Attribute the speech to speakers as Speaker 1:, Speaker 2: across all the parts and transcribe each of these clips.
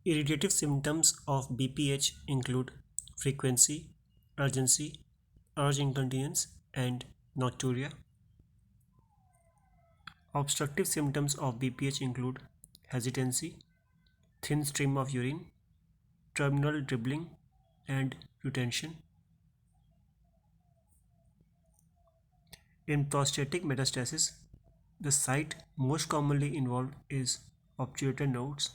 Speaker 1: Irritative symptoms of BPH include frequency, urgency, urge incontinence, and nocturia. Obstructive symptoms of BPH include hesitancy, thin stream of urine, terminal dribbling, and retention. In prostatic metastasis, the site most commonly involved is obturator nodes.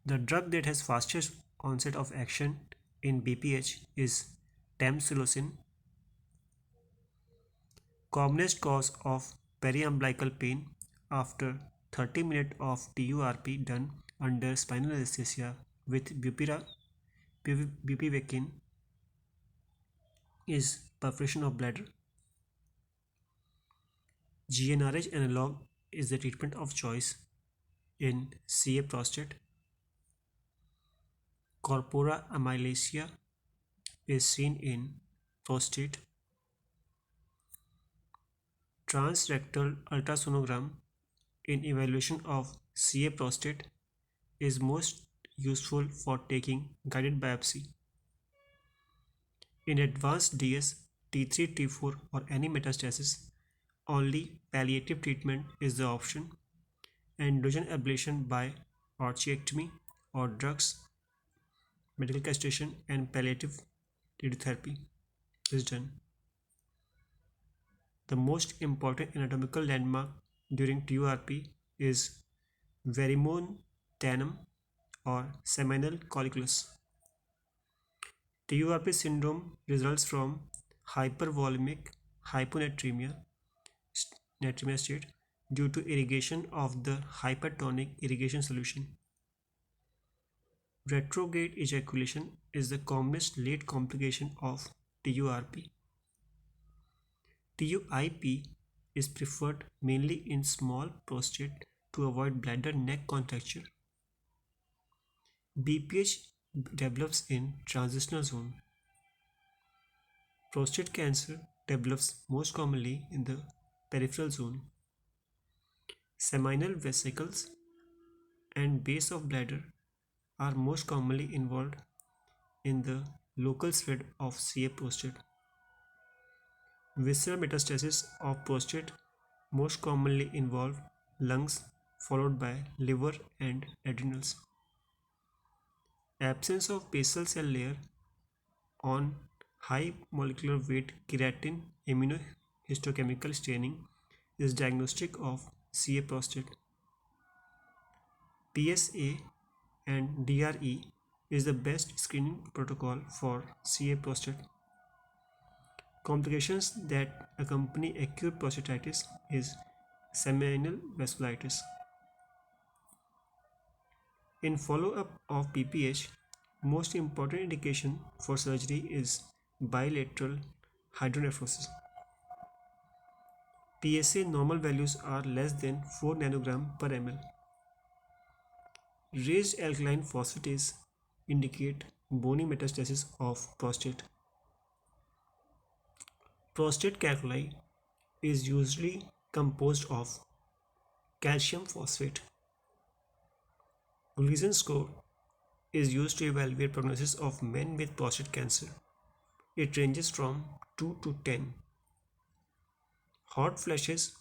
Speaker 1: The drug that has fastest onset of action in BPH is tamsulosin. Commonest cause of periumbilical pain after 30 minutes of TURP done under spinal anesthesia with bupivacaine is perforation of bladder. GnRH analog is the treatment of choice in CA prostate. Corpora amyloacea is seen in prostate. Transrectal ultrasonogram in evaluation of CA prostate is most useful for taking guided biopsy. In advanced DS, T3, T4 or any metastasis, only palliative treatment is the option. Androgen ablation by orchiectomy or drugs, medical castration and palliative radiotherapy is done. The most important anatomical landmark during TURP is Verimonttanum or seminal colliculus. TURP syndrome results from hypervolemic hyponatremia state due to irrigation of the hypertonic irrigation solution. Retrograde ejaculation is the commonest late complication of TURP. TUIP is preferred mainly in small prostate to avoid bladder neck contracture. BPH develops in transitional zone. Prostate cancer develops most commonly in the peripheral zone. Seminal vesicles and base of bladder are most commonly involved in the local spread of CA prostate. Visceral metastasis of prostate most commonly involve lungs followed by liver and adrenals. Absence of basal cell layer on high molecular weight keratin immunohistochemical staining is diagnostic of CA prostate. PSA and DRE is the best screening protocol for CA prostate. Complications that accompany acute prostatitis is seminal vasculitis. In follow-up of BPH, most important indication for surgery is bilateral hydronephrosis. PSA normal values are less than 4 nanogram per ml. Raised alkaline phosphatase indicate bony metastasis of prostate. Prostate calculi is usually composed of calcium phosphate. Gleason score is used to evaluate prognosis of men with prostate cancer. It ranges from 2 to 10. Hot flashes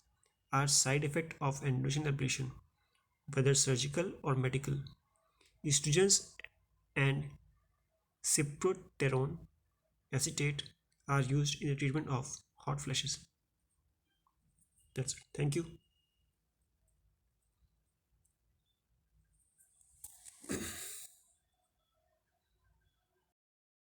Speaker 1: are side effect of androgen ablation, whether surgical or medical. Estrogens and cyproterone acetate are used in the treatment of hot flashes. That's it. Thank you.